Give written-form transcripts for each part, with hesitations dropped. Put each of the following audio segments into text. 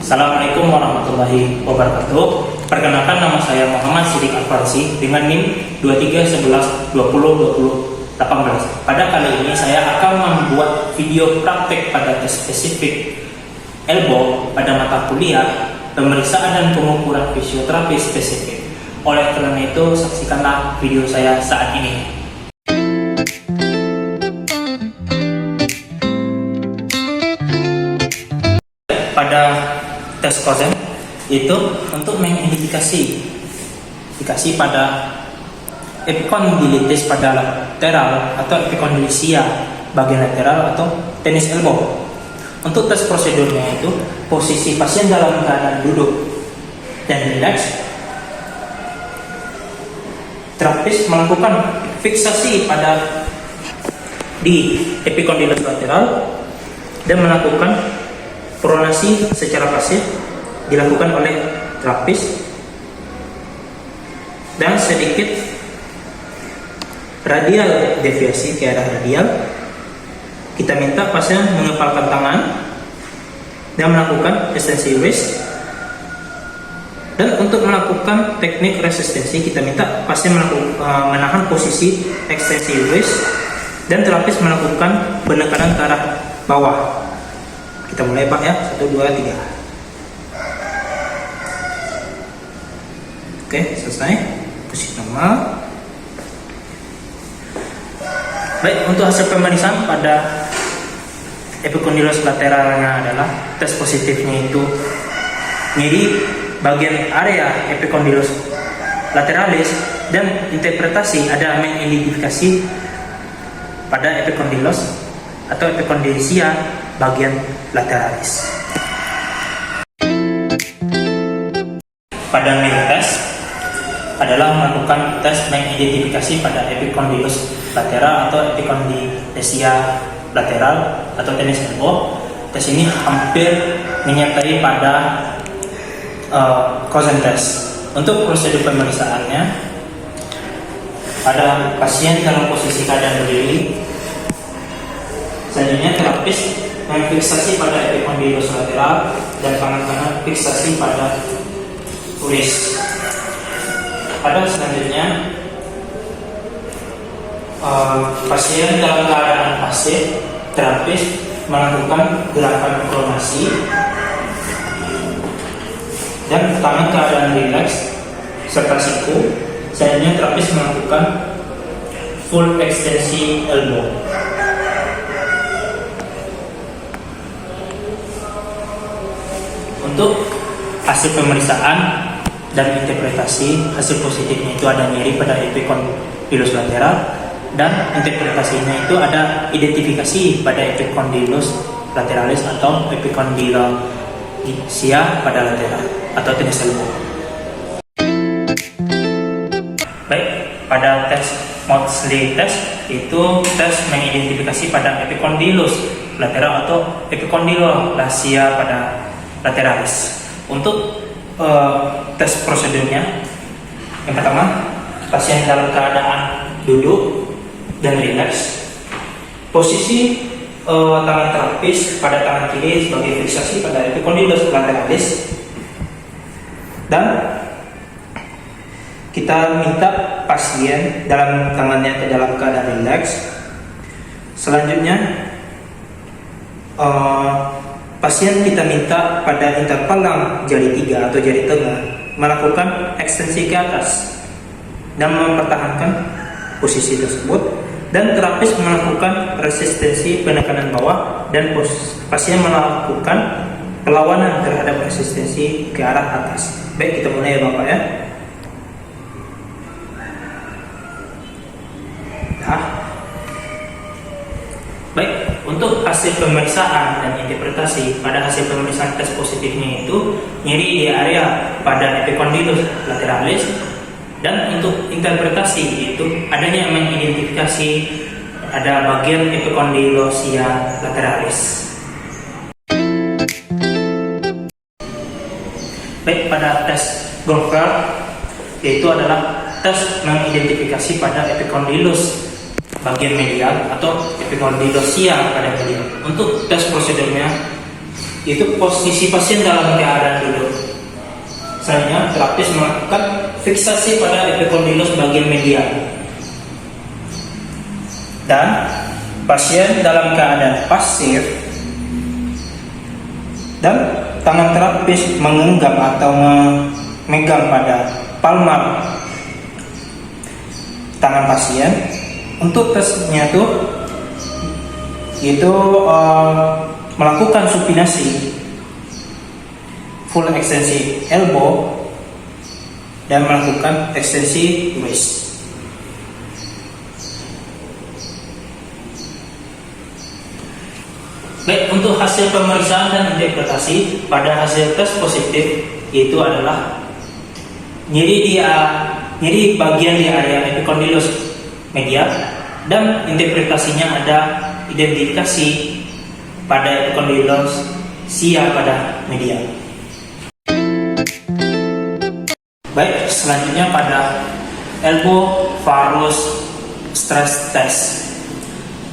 Assalamualaikum warahmatullahi wabarakatuh. Perkenalkan, nama saya Muhammad Sidik Alfarsi dengan NIM 2311202018. Pada kali ini saya akan membuat video praktek pada tes spesifik elbow pada mata kuliah pemeriksaan dan pengukuran fisioterapi spesifik. Oleh karena itu, saksikanlah video saya saat ini. Pada tes Kozen itu untuk mengidentifikasi pada epicondylitis pada lateral atau epicondylisia bagian lateral atau tenis elbow. Untuk tes prosedurnya itu posisi pasien dalam keadaan duduk dan rileks. Terapis melakukan fiksasi di epicondylus lateral dan melakukan pronasi secara pasif dilakukan oleh terapis, dan sedikit radial deviasi ke arah radial. Kita minta pasien mengepalkan tangan dan melakukan ekstensi wrist. Dan untuk melakukan teknik resistensi, kita minta pasien menahan posisi ekstensi wrist dan terapis melakukan penekanan ke arah bawah. Kita mulai Pak ya, 1, 2, 3. Oke, selesai. Posisi normal. Baik, untuk hasil pemeriksaan pada epicondylus lateralnya adalah tes positifnya itu nyeri bagian area epicondylus lateralis, dan interpretasi ada mengidentifikasi pada epicondylus atau epicondylisia bagian lateralis. Pada main test adalah melakukan tes mengidentifikasi pada epicondylus lateral atau epicondylisia lateral atau tenis elbow. Tes ini hampir menyertai pada Kozen test. Untuk prosedur pemeriksaannya, ada pasien dalam posisi keadaan berdiri. Selanjutnya terapis memfiksasi pada epicondylus lateral dan tangan kanan fiksasi pada wrist. Pada selanjutnya pasien dalam keadaan pasif, terapis melakukan gerakan pronasi dan tangan keadaan rileks serta siku. Selanjutnya terapis melakukan full ekstensi elbow. Untuk hasil pemeriksaan dan interpretasi, hasil positifnya itu ada nyeri pada epicondylus lateral, dan interpretasinya itu ada identifikasi pada epicondylus lateralis atau epicondylisia pada lateral atau tenis elbow. Baik, pada tes Maudsley test itu tes mengidentifikasi pada epicondylus lateral atau epicondylisia pada lateralis. Untuk tes prosedurnya, yang pertama, pasien dalam keadaan duduk dan rileks. Posisi tangan terapis pada tangan kiri sebagai fiksasi pada epicondylus lateralis, dan kita minta pasien dalam tangannya ke dalam keadaan rileks. Selanjutnya pasien kita minta pada interval jari 3 atau jari tengah melakukan ekstensi ke atas dan mempertahankan posisi tersebut, dan terapis melakukan resistensi penekanan bawah, dan pasien melakukan perlawanan terhadap resistensi ke arah atas. Baik, kita mulai ya Bapak ya. Baik, untuk hasil pemeriksaan dan interpretasi, pada hasil pemeriksaan tes positifnya itu nyeri di area pada epicondylus lateralis, dan untuk interpretasi itu adanya mengidentifikasi ada bagian epicondylisia lateralis. Baik, pada tes Goldberg yaitu adalah tes mengidentifikasi pada epicondylus bagian medial atau epicondylisia pada medial. Untuk tes prosedurnya itu posisi pasien dalam keadaan duduk. Selanjutnya, terapis melakukan fiksasi pada epikondylus bagian medial. Dan pasien dalam keadaan pasif dan tangan terapis menggenggam atau memegang pada palmar tangan pasien. Untuk tesnya itu melakukan supinasi full ekstensi elbow dan melakukan ekstensi waist. Baik, untuk hasil pemeriksaan dan interpretasi pada hasil tes positif itu adalah nyeri bagian di area epikondylus medial, dan interpretasinya ada identifikasi pada epikondylus sia pada medial. Baik, selanjutnya pada elbow varus stress test.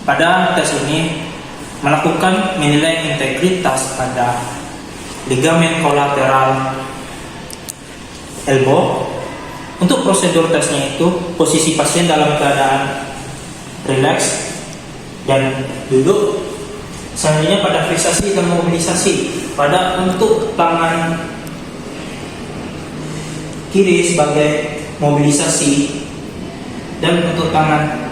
Pada tes ini melakukan menilai integritas pada ligamen kolateral elbow. Untuk prosedur tesnya itu posisi pasien dalam keadaan rileks dan duduk. Selanjutnya pada fiksasi dan mobilisasi. Pada untuk tangan kiri sebagai mobilisasi dan untuk tangan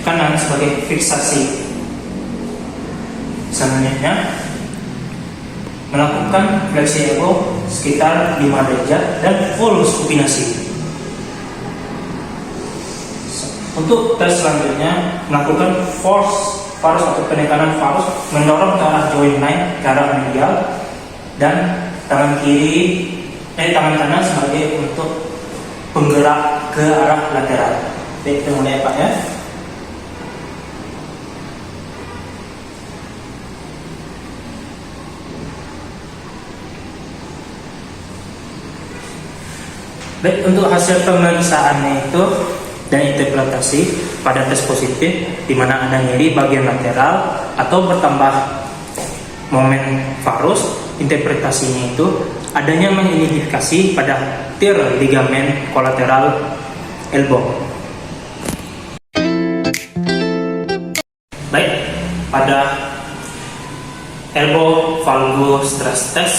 kanan sebagai fiksasi. Selanjutnya melakukan fleksi elbow sekitar 5 derajat dan full supinasi. Untuk tes selanjutnya melakukan force varus atau penekanan varus, mendorong ke arah joint line, ke arah medial, dan tangan kanan sebagai untuk penggerak ke arah lateral. Baik, kita mulai Pak ya. Baik, untuk hasil pemeriksaannya itu dan interpretasi pada tes positif di mana ada nyeri bagian lateral atau bertambah momen varus, interpretasinya itu adanya mengidentifikasi pada tear ligamen kolateral elbow. Baik, pada elbow valgus stress test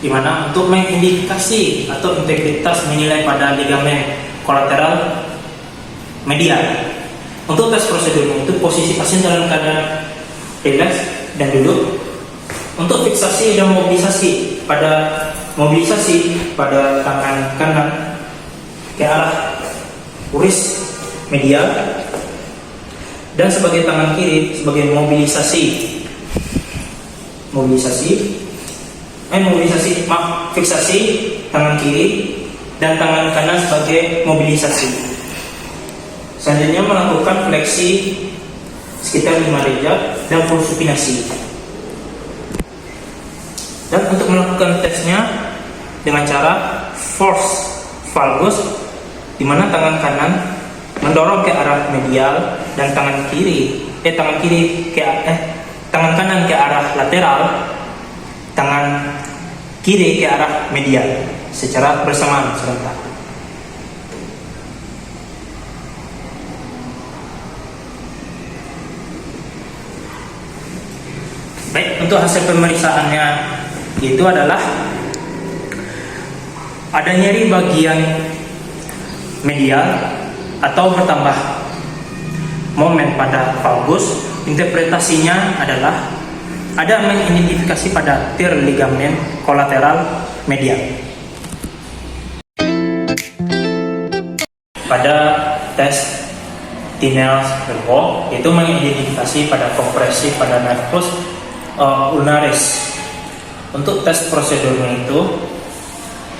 di mana untuk mengindikasi atau integritas menilai pada ligamen kolateral medial. Untuk tes prosedurnya itu posisi pasien dalam keadaan rileks dan duduk. Untuk fiksasi dan mobilisasi pada tangan kanan ke arah kuris medial dan sebagai tangan kiri sebagai fiksasi tangan kiri dan tangan kanan sebagai mobilisasi. Selanjutnya melakukan fleksi sekitar 5 derajat dan full supinasi. Dan untuk melakukan tesnya dengan cara force valgus, di mana tangan kanan mendorong ke arah medial dan tangan kanan ke arah lateral, tangan kiri ke arah medial secara bersamaan serentak. Baik, untuk hasil pemeriksaannya itu adalah ada nyeri bagian medial atau bertambah momen pada valgus. Interpretasinya adalah ada mengidentifikasi pada tear ligamen kolateral medial. Pada tes Tinel elbow itu mengidentifikasi pada kompresi pada nervus ulnaris. Untuk tes prosedurnya itu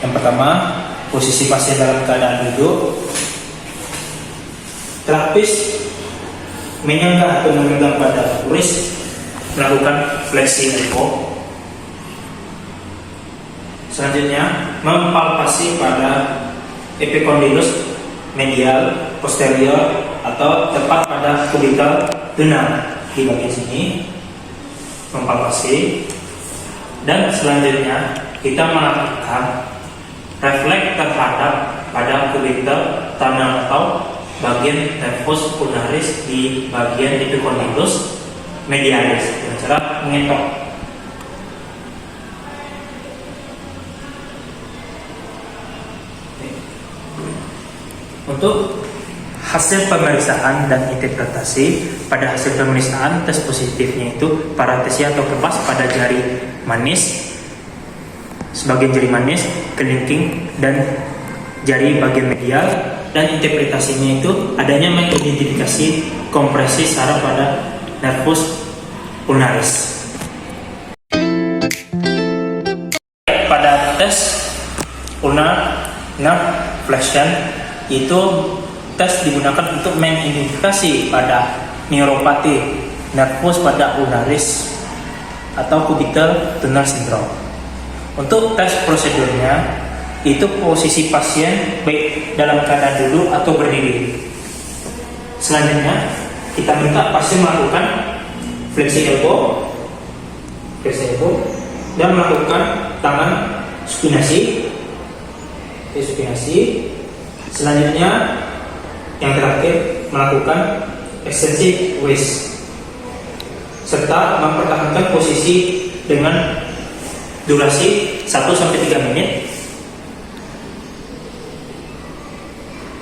yang pertama posisi pasien dalam keadaan duduk. Terapis menyangga atau memegang pada kuris, melakukan fleksi elbow. Selanjutnya mempalpasi pada epikondylus medial posterior atau tepat pada kubikel tuna di bagian sini, mempalpasi. Dan selanjutnya kita melakukan refleks terhadap pada kubital tunnel atau bagian nervus pulmonaris di bagian epicondylus medialis dengan cara mengetok. Untuk hasil pemeriksaan dan interpretasi, pada hasil pemeriksaan tes positifnya itu paratesia atau kebas pada jari manis, sebagian jari manis, kelingking, dan jari bagian medial. Dan interpretasinya itu adanya mengidentifikasi kompresi saraf pada nervus pulmonaris. Pada tes ulnar nerve flexion itu tes digunakan untuk mengidentifikasi pada neuropati nervus pada ulnaris atau cubital tunnel syndrome. Untuk tes prosedurnya itu posisi pasien baik dalam keadaan duduk atau berdiri. Selanjutnya kita minta pasien melakukan fleksi elbow dan melakukan tangan supinasi. Selanjutnya yang terakhir melakukan extensive waist serta mempertahankan posisi dengan durasi 1-3 menit.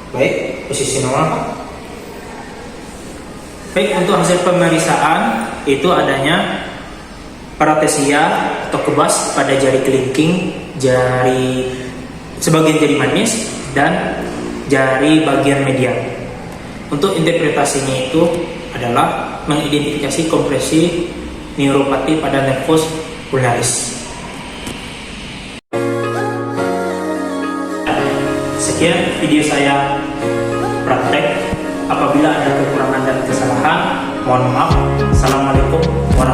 Baik, posisi normal. Baik, untuk hasil pemeriksaan itu adanya paratesia atau kebas pada jari kelingking, jari sebagian jari manis, dan jari bagian medial. Untuk interpretasinya itu adalah mengidentifikasi kompresi neuropati pada nervus pulmonaris. Sekian video saya praktek. Apabila ada kekurangan dan kesalahan, mohon maaf. Assalamualaikum warahmatullahi wabarakatuh.